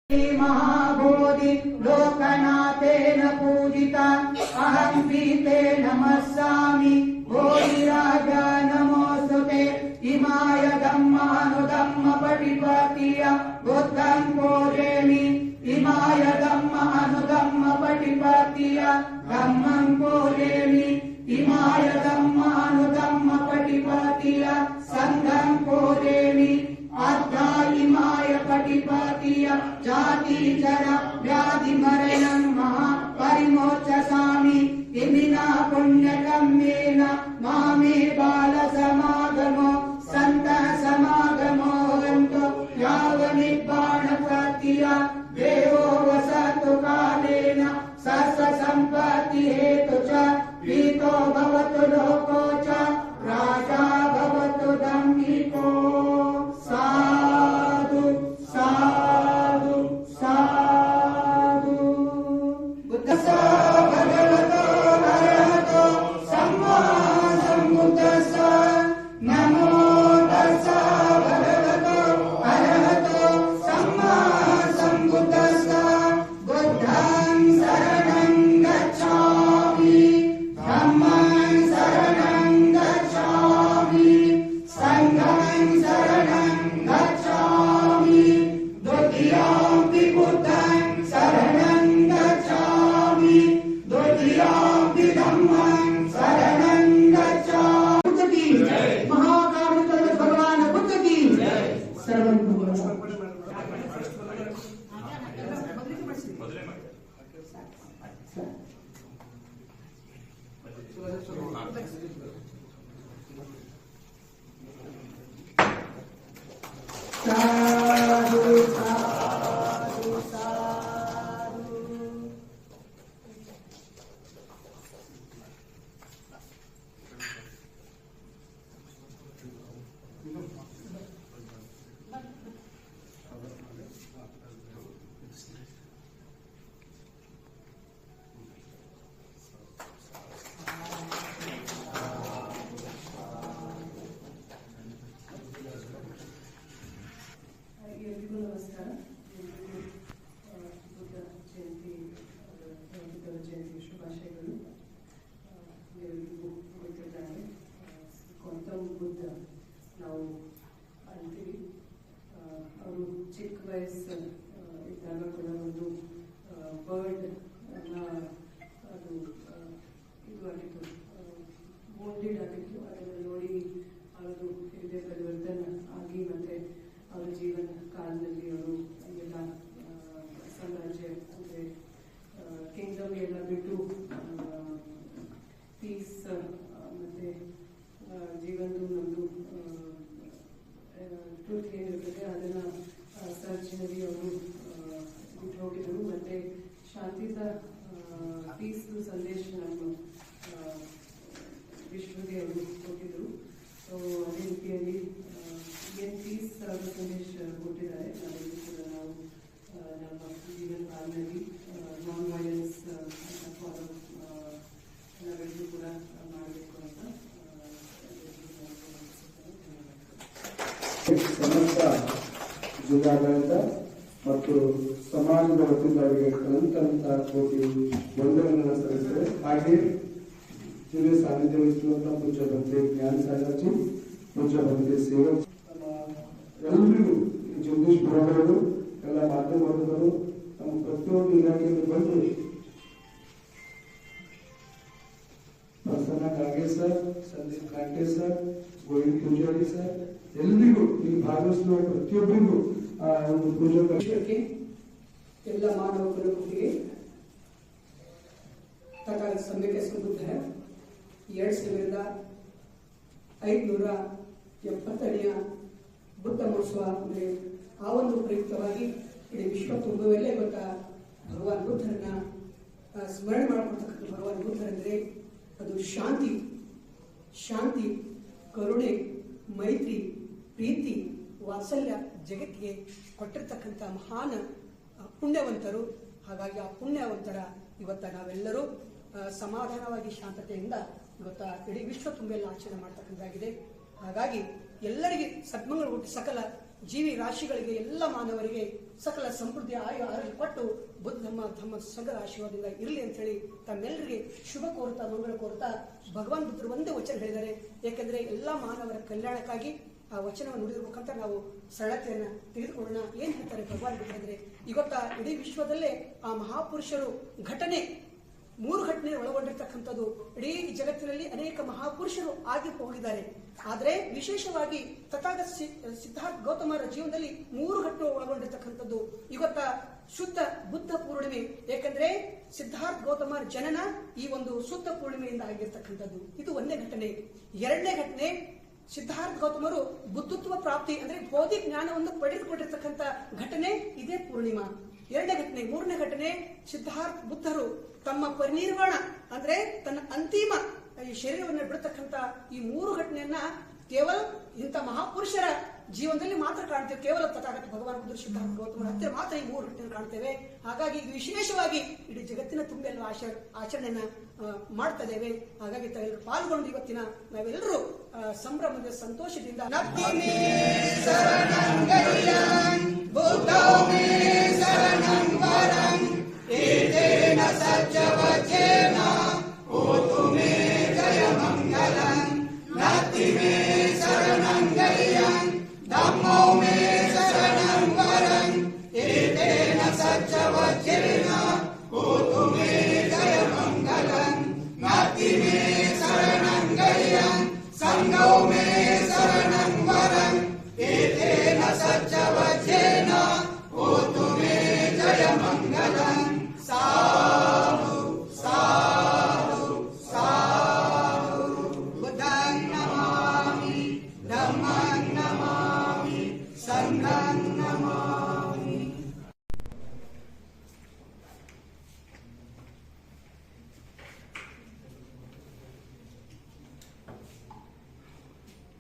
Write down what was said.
महाबोधि लोकनाथेन पूजिता अहं पीते नमस्सामि बोधिराजा नमोस्तुते इमाय धम्मानुधम्म पटिपतिय बुद्धं पूजयामि इमाय धम्मानुधम्म पटिपतिय धम्मं पूजयामि इमाय धम्मानुधम्म पटिपतिय संघं पूजयामि अद्धा इमाय पटिपतिय जाति जरा व्याधि मरणं महा परिमोचसामि इमिना पुण्यकम्येन मामे बाल समागमो संत समागमो हन्तु यावनिर्वाणपतिय देवो वसतु कालेन सर्व सम्पत्ति हेतु च प्रीतो भवतु लोको च राजा भवतु धम्मिको साधु साधु साधु बुद्धसा भगवतो अरहतो सम्मा सम्बुद्धस्सा नमो तस्सा भगवतो अरहतो सम्मा सम्बुद्धस्सा बुद्धं शरणं गच्छामि धम्मं शरणं गच्छामि संघं शरणं गच्छामि द्वितीयंपि बुद्धं शरणं गच्छामि द्वितीयंपि धम्मं शरणं गच्छामि। बुद्ध की महाकारुणिक भगवान बुद्ध की सर्वं साधु साधु साधु ಎಲ್ರಿಗೂ ನಮಸ್ಕಾರ. ಬುದ್ಧ ಜಯಂತಿ ಶುಭಾಶಯಗಳು. ಎಲ್ಲರಿಗೂ ಗೊತ್ತಿದ್ದಾರೆ ಗೌತಮ್ ಬುದ್ಧ ನಾವು ಅಂತೀವಿ. ಅವರು ಚಿಕ್ಕ ವಯಸ್ಸು ಇದ್ದಾಗ ಕೂಡ ಒಂದು ಬರ್ಡ್ ಅದು ಇದು ಆಗಿತ್ತು, ಬೋಂಡೆಡ್ ಆಗಿತ್ತು. ಅದನ್ನು ನೋಡಿ ಅದು ಹೃದಯ ಪರಿವರ್ತನೆ ಆಗಿ ಮತ್ತೆ ಅವರ ಜೀವನ ಕಾಲದಲ್ಲಿ ಅವರು ಎಲ್ಲ ಸಾಮ್ರಾಜ್ಯ ಅಂದರೆ ಕಿಂಗ್ಡಮ್ ಎಲ್ಲ ಬಿಟ್ಟು ಪೀಸ್ ಮತ್ತೆ ಜೀವನದ ಒಂದು ಟ್ರೂತ್ ಏನಿರ್ತದೆ ಅದನ್ನ ಸರ್ಚ್ನಲ್ಲಿ ಅವರು ಬಿಟ್ಟು ಹೋಗಿದ್ರು. ಮತ್ತೆ ಶಾಂತಿದ ಪೀಸ್ದು ಸಂದೇಶ ನಮ್ಮ ವಿಶ್ವಗೆ ಅವರು ಕೊಟ್ಟಿದ್ರು. ಸೊ ಅದೇ ರೀತಿಯಲ್ಲಿ ಏನು ಪೀಸ್ ಸಂದೇಶ ಕೊಟ್ಟಿದ್ದಾರೆ ಅದನ್ನು ಕೂಡ ನಾವು ನಮ್ಮ ಜೀವನ ಕಾಲದಲ್ಲಿ ನಾನ್ ವೈಲೆನ್ಸ್ ಫಾಲೋ ನಾವೆಲ್ಲರೂ ಕೂಡ ಮಾಡಬೇಕು ಅಂತ ಸಮಸ್ತ ಜಿಲ್ಲಾಡಳಿತ ಮತ್ತು ಸಮಾಜದ ವತಿಯಿಂದ ಅವರಿಗೆ ಅನಂತ ಕೋಟಿ ವಂದನೆಗಳನ್ನು ಸಲ್ಲಿಸಿದೆ. ಹಾಗೆ ಜಿಲ್ಲೆ ಸಾನ್ನಿಧ್ಯ ವಹಿಸುವಂತಹ ಪೂಜ್ಯ ಬಂದೆ ಜ್ಞಾನ ಸಾಗರ್ಜಿ, ಪೂಜ್ಯ ಬಂದೆ ಸೇವಕ್, ಎಲ್ಲರಿಗೂ ಜಗದೀಶ್ ಬರೋವರು, ಎಲ್ಲ ಮಾಧ್ಯಮ ವರ್ಗದವರು, ನಮ್ಮ ಪ್ರತಿಯೊಂದು ಇಲಾಖೆಯಿಂದ ಬಂದು Prasanna Kage sir, Sandeep Kante sir, Govind Pujari sir, ಎಲ್ರಿಗೂ ಈ ಭಾಗವಹಿಸುವ ಪ್ರತಿಯೊಬ್ಬರಿಗೂ ಒಂದು ಪೂಜೆ ಎಲ್ಲ ಮಾನವ ಕುಲಕ್ಕೆ ತಕಾಲ ಸಮಯಕ್ಕೆ ಸಂಬಂಧ 2570ನೇ ಬುದ್ಧ ಮಹೋತ್ಸವ ಅಂದರೆ ಆ ಒಂದು ಪ್ರಯುಕ್ತವಾಗಿ ಇಡೀ ವಿಶ್ವ ತುಂಬುವಲ್ಲೇ ಇವತ್ತ ಭಗವಾನ್ ಬುದ್ಧರನ್ನ ಸ್ಮರಣೆ ಮಾಡಿಕೊಳ್ತಕ್ಕಂಥ ಭಗವಾನ್ ಬುದ್ಧರಂದ್ರೆ ಅದು ಶಾಂತಿ, ಕರುಣೆ, ಮೈತ್ರಿ, ಪ್ರೀತಿ, ವಾತ್ಸಲ್ಯ ಜಗತ್ತಿಗೆ ಕೊಟ್ಟಿರ್ತಕ್ಕಂಥ ಮಹಾನ್ ಪುಣ್ಯವಂತರು. ಹಾಗಾಗಿ ಆ ಪುಣ್ಯವಂತರ ಇವತ್ತ ನಾವೆಲ್ಲರೂ ಸಮಾಧಾನವಾಗಿ ಶಾಂತತೆಯಿಂದ ಇವತ್ತ ಇಡೀ ವಿಶ್ವ ತುಂಬೆಲ್ಲ ಆಚರಣೆ ಮಾಡ್ತಕ್ಕಂಥದ್ದಾಗಿದೆ. ಹಾಗಾಗಿ ಎಲ್ಲರಿಗೆ ಸದ್ಮಂಗಳ ಹುಟ್ಟಿ ಸಕಲ ಜೀವಿ ರಾಶಿಗಳಿಗೆ ಎಲ್ಲ ಮಾನವರಿಗೆ ಸಕಲ ಸಮೃದ್ಧಿ ಆರೋಗ್ಯ ಕೊಟ್ಟು ಬುದ್ಧ ಧಮ್ಮ ಸಂಘದ ಆಶೀರ್ವಾದದಿಂದ ಇರಲಿ ಅಂತ ಹೇಳಿ ತಮ್ಮೆಲ್ಲರಿಗೆ ಶುಭ ಕೋರುತ್ತಾ ಮಂಗಳ ಕೋರುತ್ತಾ ಭಗವಾನ್ ಬುದ್ಧರು ಒಂದೇ ವಚನ ಹೇಳಿದ್ದಾರೆ. ಏಕೆಂದ್ರೆ ಎಲ್ಲ ಮಾನವರ ಕಲ್ಯಾಣಕ್ಕಾಗಿ ಆ ವಚನವನ್ನು ನುಡಿದಿರ್ಬೇಕಂತ ನಾವು ಸರಳತೆಯನ್ನ ತೆಗೆದುಕೊಳ್ಳೋಣ. ಏನ್ ಹೇಳ್ತಾರೆ ಭಗವಾನ್ ಬುದ್ಧ ಅಂದ್ರೆ, ಇವತ್ತ ಇಡೀ ವಿಶ್ವದಲ್ಲೇ ಆ ಮಹಾಪುರುಷರು ಘಟನೆ 3 ಘಟನೆ ಒಳಗೊಂಡಿರ್ತಕ್ಕಂಥದ್ದು. ಇಡೀ ಜಗತ್ತಿನಲ್ಲಿ ಅನೇಕ ಮಹಾಪುರುಷರು ಆಗಿ ಹೋಗಿದ್ದಾರೆ. ಆದರೆ ವಿಶೇಷವಾಗಿ ತಥಾಗತ ಸಿದ್ಧಾರ್ಥ ಗೌತಮರ ಜೀವನದಲ್ಲಿ 3 ಘಟನೆ ಒಳಗೊಂಡಿರ್ತಕ್ಕಂಥದ್ದು. ಇವತ್ತ ಶುದ್ಧ ಬುದ್ಧ ಪೂರ್ಣಿಮೆ. ಏಕೆಂದ್ರೆ ಸಿದ್ಧಾರ್ಥ ಗೌತಮರ ಜನನ ಈ ಒಂದು ಶುದ್ಧ ಪೂರ್ಣಿಮೆಯಿಂದ ಆಗಿರ್ತಕ್ಕಂಥದ್ದು. ಇದು ಒಂದೇ ಘಟನೆ. ಎರಡನೇ ಘಟನೆ, ಸಿದ್ಧಾರ್ಥ ಗೌತಮರು ಬುದ್ಧತ್ವ ಪ್ರಾಪ್ತಿ ಅಂದ್ರೆ ಬೌದ್ಧಿಕ ಜ್ಞಾನವನ್ನು ಪಡೆದುಕೊಂಡಿರ್ತಕ್ಕಂಥ ಘಟನೆ ಇದೇ ಪೂರ್ಣಿಮಾ. ಎರಡನೇ ಘಟನೆ. ಮೂರನೇ ಘಟನೆ, ಸಿದ್ಧಾರ್ಥ ಬುದ್ಧರು ತಮ್ಮ ಪರಿನಿರ್ವಾಣ ಅಂದ್ರೆ ತನ್ನ ಅಂತಿಮ ಶರೀರವನ್ನು ಬಿಡತಕ್ಕಂತ ಈ 3 ಘಟನೆಯನ್ನ ಕೇವಲ ಇಂಥ ಮಹಾಪುರುಷರ ಜೀವನದಲ್ಲಿ ಮಾತ್ರ ಕಾಣ್ತೇವೆ. ಕೇವಲ ತಥಾಗತ ಭಗವಾನ್ ಬುದ್ಧ ಸಿದ್ಧಾರ್ಥ ಗೌತಮರ ಹತ್ತಿರ ಮಾತ್ರ ಈ 3 ಘಟನೆ ಕಾಣ್ತೇವೆ. ಹಾಗಾಗಿ ಇದು ವಿಶೇಷವಾಗಿ ಇಡೀ ಜಗತ್ತಿನ ತುಂಬೆಲ್ಲ ಆಚರಣೆಯನ್ನ ಮಾಡ್ತಾ ಇದ್ದೇವೆ. ಹಾಗಾಗಿ ತಾವೆಲ್ಲರೂ ಪಾಲ್ಗೊಂಡು ಇವತ್ತಿನ ನಾವೆಲ್ಲರೂ ಸಂಭ್ರಮದ ಸಂತೋಷದಿಂದ Dhammō me saranam varam, etena satya vacchena.